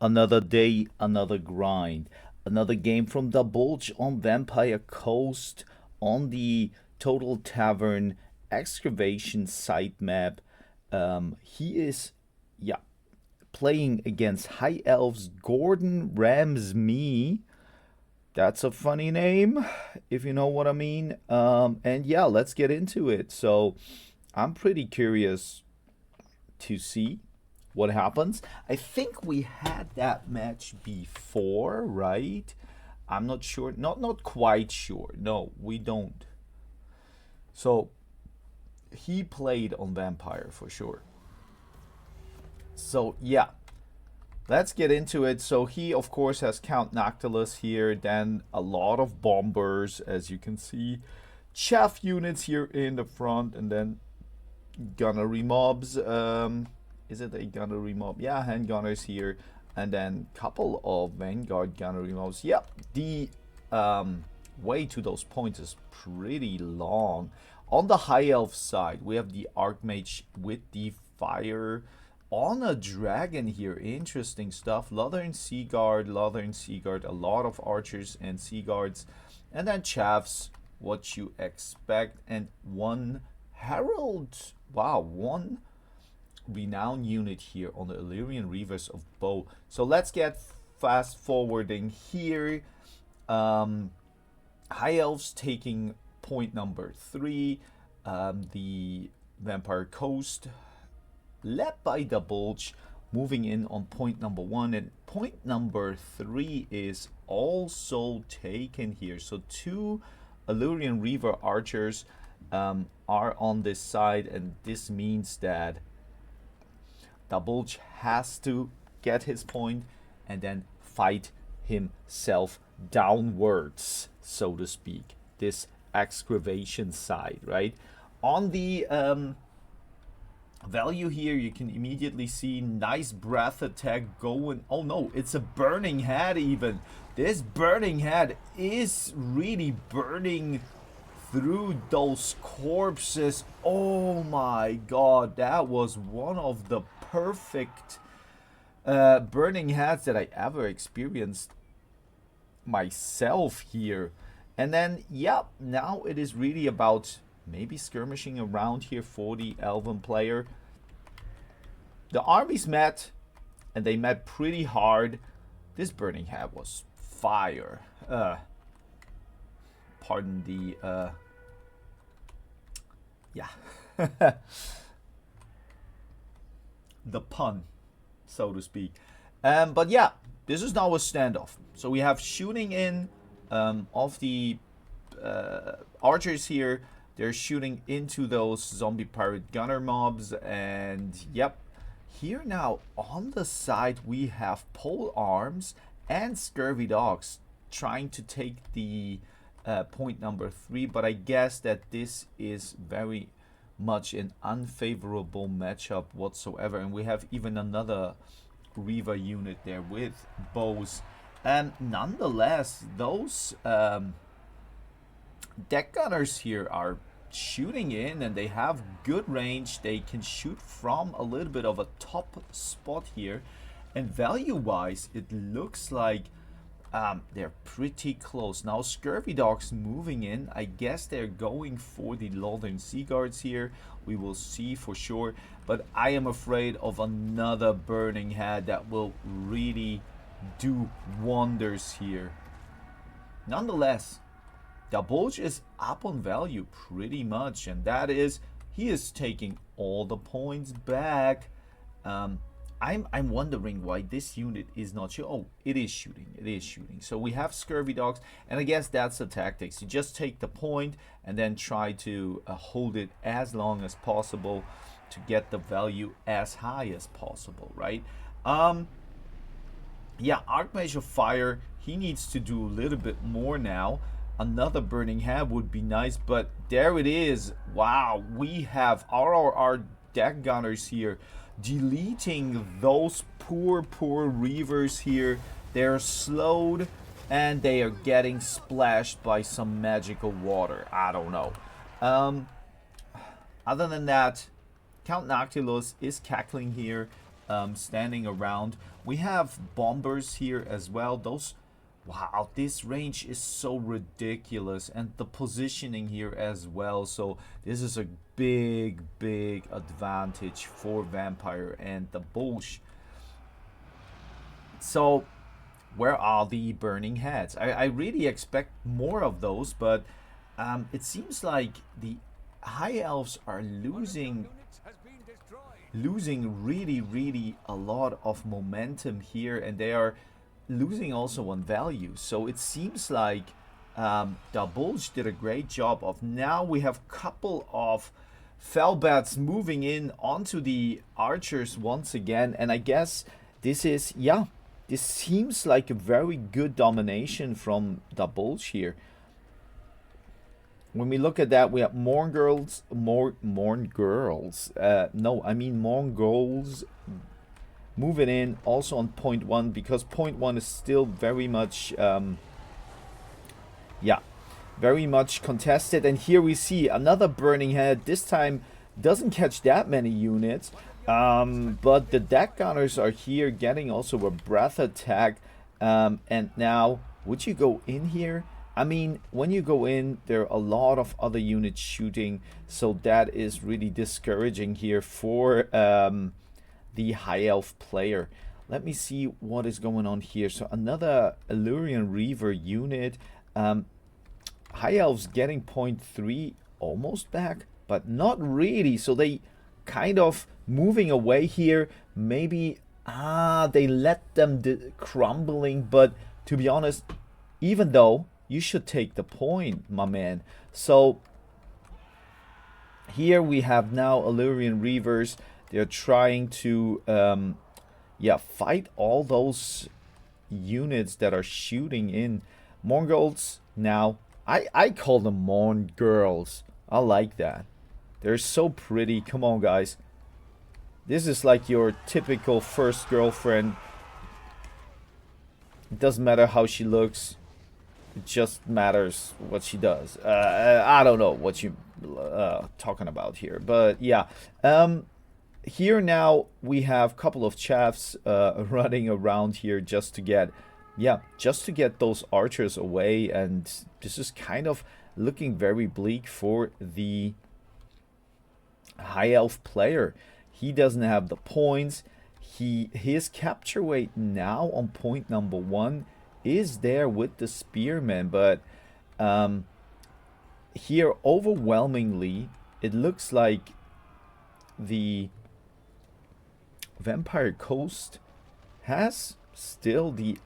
Another day, another grind. Another game from Daboulch on Vampire Coast on the Total Tavern excavation site map. He is, yeah, playing against High Elves GordonRamsMe. That's a funny name, if you know what I mean. And yeah, let's get into it. So I'm pretty curious to see what happens. I think we had that match before, right? I'm not sure. Not quite sure. No, we don't. So he played on Vampire for sure. So yeah, let's get into it. So he of course has Count Noctilus here, then a lot of bombers as you can see. Chaff units here in the front, and then gunnery mobs. Is it a gunnery mob? Yeah, handgunners here, and then couple of vanguard gunnery mobs. Yep, the way to those points is pretty long. On the high elf side, we have the archmage with the fire on a dragon here. Interesting stuff. Lothern Seaguard, a lot of archers and Seaguards, and then chaffs, what you expect, and one herald. Wow, one renowned unit here on the Illyrian Reavers of Bow. So let's get fast forwarding here. High Elves taking point number 3. The Vampire Coast, led by Daboulch, moving in on point number 1. And point number 3 is also taken here. So 2 Illyrian Reaver archers are on this side, and this means that Daboulch has to get his point and then fight himself downwards, so to speak. This excavation side, right? On the value here, you can immediately see nice breath attack going. Oh no, it's a burning head even. This burning head is really burning through those corpses. Oh my god, that was one of the perfect burning heads that I ever experienced myself here. And then, yeah, now it is really about maybe skirmishing around here for the Elven player. The armies met, and they met pretty hard. This burning head was fire. Pardon the yeah, the pun, so to speak. But yeah, this is now a standoff. So we have shooting in of the archers here. They're shooting into those zombie pirate gunner mobs, and yep, here now on the side we have pole arms and scurvy dogs trying to take the point number 3, but I guess that this is very much an unfavorable matchup whatsoever, and we have even another Reaver unit there with bows. And nonetheless, those deck gunners here are shooting in, and they have good range. They can shoot from a little bit of a top spot here, and value wise it looks like they're pretty close. Now scurvy dogs moving in. I guess they're going for the Lothern Seaguards here. We will see for sure, but I am afraid of another burning head that will really do wonders here. Nonetheless, Daboulch is up on value pretty much, and that is he is taking all the points back. I'm wondering why this unit is not shooting. Oh, it is shooting. It is shooting. So we have scurvy dogs, and I guess that's the tactics. You just take the point and then try to hold it as long as possible to get the value as high as possible, right? Yeah, Archmage of Fire, he needs to do a little bit more now. Another burning head would be nice, but there it is. Wow, we have our deck gunners here deleting those poor reavers here. They're slowed and they are getting splashed by some magical water. I don't know. Other than that, Count Noctilus is cackling here, standing around. We have bombers here as well. Those, wow, this range is so ridiculous, and the positioning here as well. So this is a big advantage for Vampire and Daboulch. So where are the burning heads? I really expect more of those, but it seems like the high elves are losing really a lot of momentum here, and they are losing also on value. So it seems like Daboulch did a great job of, now we have a couple of Felbats moving in onto the archers once again, and I guess this is, yeah, this seems like a very good domination from Daboulch here. When we look at that, we have Mongols, Mongols moving in also on point 1, because point 1 is still very much, very much contested. And here we see another burning head. This time doesn't catch that many units, but the deck gunners are here getting also a breath attack. And now, would you go in here? I mean, when you go in, there are a lot of other units shooting, so that is really discouraging here for the High Elf player. Let me see what is going on here. So another Illyrian Reaver unit. High Elves getting 0.3 almost back, but not really. So they kind of moving away here. Maybe, they let them crumbling, but to be honest, even though you should take the point, my man. So here we have now Illyrian Reavers. They're trying to fight all those units that are shooting in. Mongols now, I call them Mon girls. I like that. They're so pretty. Come on, guys. This is like your typical first girlfriend. It doesn't matter how she looks. It just matters what she does. I don't know what you talking about here, but yeah. Here now we have a couple of chaffs running around here just to get those archers away, and this is kind of looking very bleak for the High Elf player. He doesn't have the points. His capture weight now on point number 1 is there with the spearmen, but here overwhelmingly it looks like the Vampire Coast has still the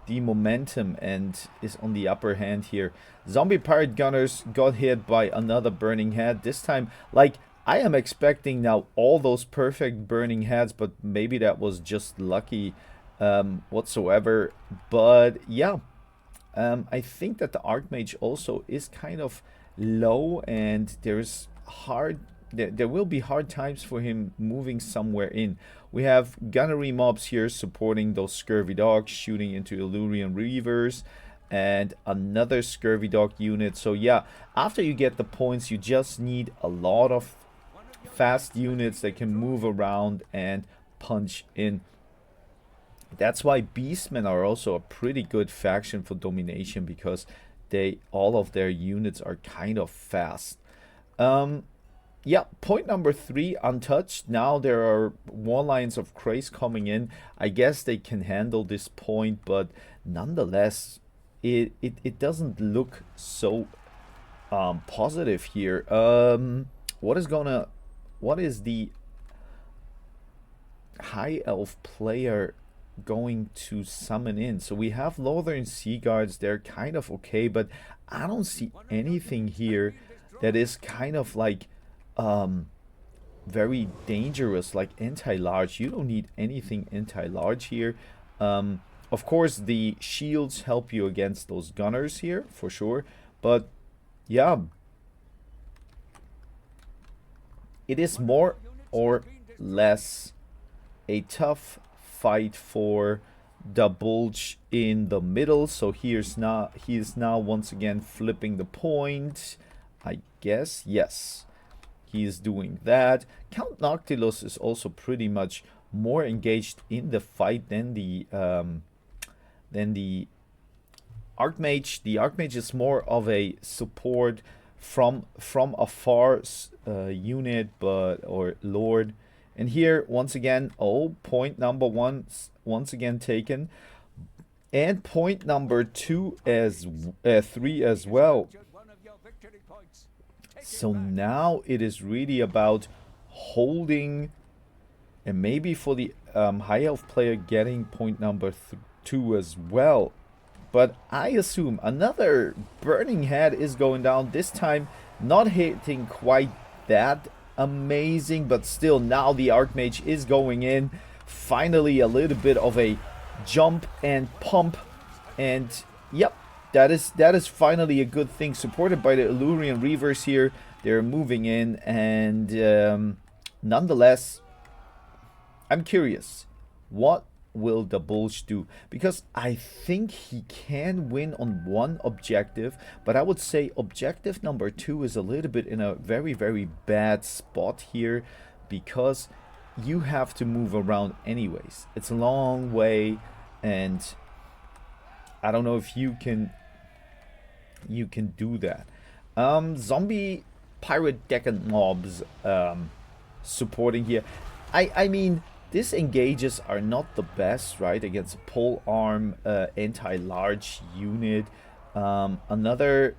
momentum and is on the upper hand here. Zombie Pirate Gunners got hit by another burning head. This time, like, I am expecting now all those perfect burning heads, but maybe that was just lucky whatsoever. But yeah, I think that the Archmage also is kind of low, and there's there will be hard times for him moving somewhere in. We have gunnery mobs here supporting those scurvy dogs, shooting into Illyrian Reavers, and another scurvy dog unit. So yeah, after you get the points, you just need a lot of fast units that can move around and punch in. That's why Beastmen are also a pretty good faction for domination, because all of their units are kind of fast. Yeah, point number 3 untouched. Now there are war lines of Krays coming in. I guess they can handle this point, but nonetheless, it doesn't look so positive here. What is the High Elf player going to summon in? So we have Northern Sea Guards. They're kind of okay, but I don't see anything here that is kind of like very dangerous, like anti-large. You don't need anything anti-large here. Of course, the shields help you against those gunners here for sure, but yeah, it is more or less a tough fight for Daboulch in the middle. So he is now once again flipping the point, I guess. Yes, he is doing that. Count Noctilus is also pretty much more engaged in the fight than the Archmage. The Archmage is more of a support from afar unit, or Lord. And here, once again, point number 1 once again taken. And point number 2 as 3 as well. So now it is really about holding, and maybe for the high elf player getting point number 2 as well. But I assume another burning head is going down. This time not hitting quite that amazing, but still now the Archmage is going in. Finally a little bit of a jump and pump, and yep, that is finally a good thing, supported by the Illyrian Reavers here. They're moving in, and nonetheless, I'm curious, what will Daboulch do? Because I think he can win on one objective, but I would say objective number 2 is a little bit in a very, very bad spot here, because you have to move around anyways. It's a long way, and I don't know if you can do that. Zombie pirate decant mobs supporting here. I mean, these engages are not the best, right, against a pole arm anti-large unit. Another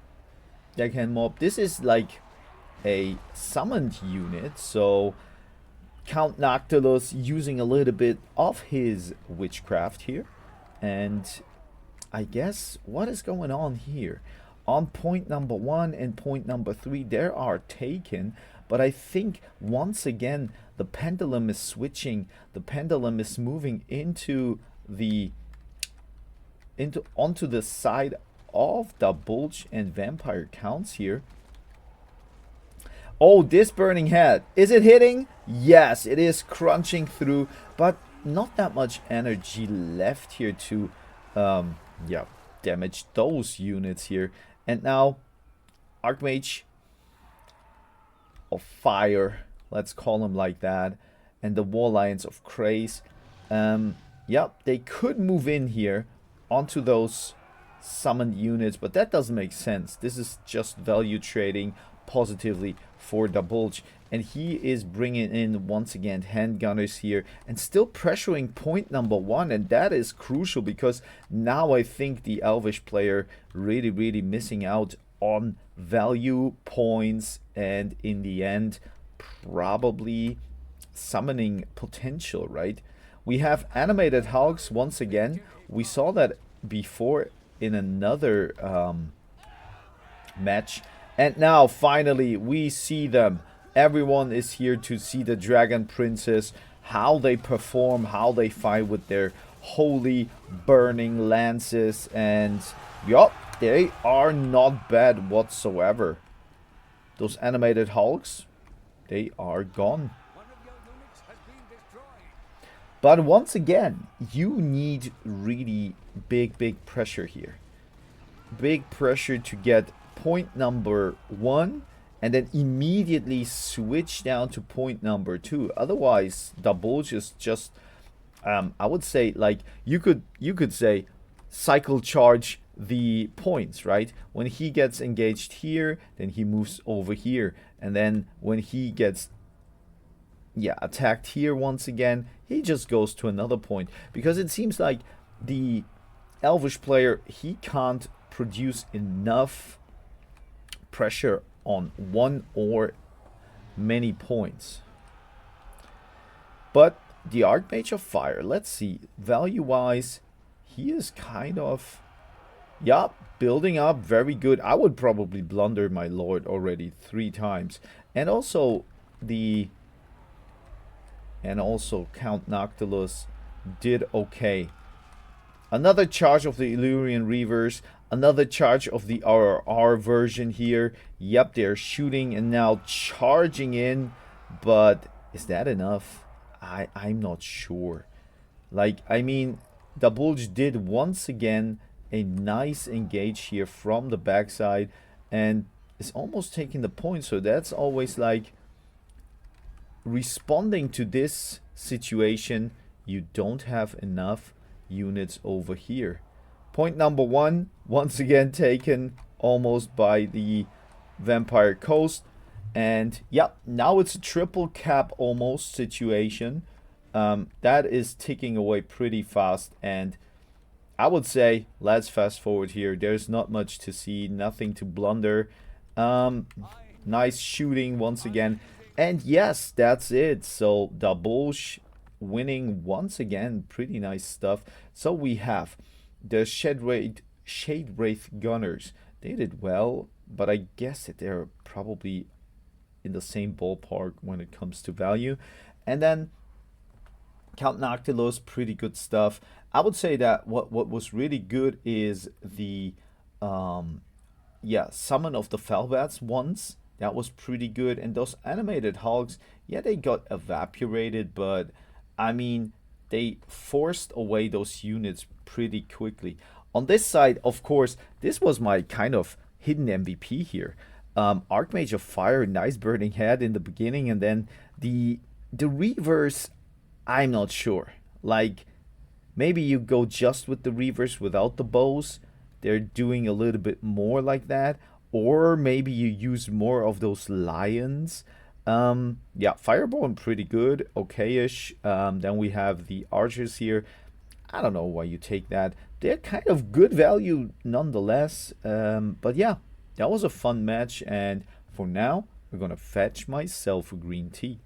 deckhand mob. This is like a summoned unit, so Count Noctilus using a little bit of his witchcraft here. And I guess what is going on here? On point number 1 and point number 3, there are taken. But I think once again the pendulum is switching. The pendulum is moving onto the side of Daboulch and Vampire Counts here. Oh, this burning head. Is it hitting? Yes, it is crunching through, but not that much energy left here to damage those units here. And now Archmage of Fire, let's call him like that, and the War Lions of Craze. They could move in here onto those summoned units, but that doesn't make sense. This is just value trading positively for Daboulch, and he is bringing in once again handgunners here and still pressuring point number 1, and that is crucial, because now I think the Elvish player really missing out on value points, and in the end probably summoning potential, right? We have animated hulks once again. We saw that before in another match, and now finally we see them. Everyone is here to see the Dragon Princess, how they perform, how they fight with their holy burning lances, and yup, they are not bad whatsoever. Those animated hulks, they are gone. But once again, you need really big pressure here. Big pressure to get point number 1 and then immediately switch down to point number 2. Otherwise, Daboulch is just, I would say, like, you could say cycle charge the points, right? When he gets engaged here, then he moves over here, and then when he gets attacked here once again, he just goes to another point, because it seems like the Elvish player, he can't produce enough pressure on one or many points. But the Archmage of Fire, let's see, value wise, he is kind of building up very good. I would probably blunder my Lord already 3 times, and also Count Noctilus did okay. Another charge of the Illyrian Reavers, another charge of the RRR version here. Yep, they're shooting and now charging in, but is that enough? I'm not sure. Like, I mean, Daboulch did once again a nice engage here from the backside and is almost taking the point, so that's always like responding to this situation, you don't have enough units over here. Point number one, once again taken almost by the Vampire Coast. And yeah, now it's a triple cap almost situation. That is ticking away pretty fast. And I would say, let's fast forward here. There's not much to see, nothing to blunder. Nice shooting once again. And yes, that's it. So Daboulch winning once again. Pretty nice stuff. So we have the Shade Wraith Gunners. They did well, but I guess that they're probably in the same ballpark when it comes to value. And then Count Noctilus, pretty good stuff. I would say that what was really good is the Summon of the Felbats ones. That was pretty good. And those animated hogs, yeah, they got evaporated, but I mean, they forced away those units pretty quickly. On this side, of course, this was my kind of hidden MVP here. Archmage of Fire, nice burning head in the beginning, and then the reverse, I'm not sure. Like, maybe you go just with the reverse without the bows. They're doing a little bit more like that. Or maybe you use more of those lions. Yeah, Fireborn pretty good, okay-ish. Then we have the archers here. I don't know why you take that. They're kind of good value nonetheless. But yeah, that was a fun match. And for now, we're going to fetch myself a green tea.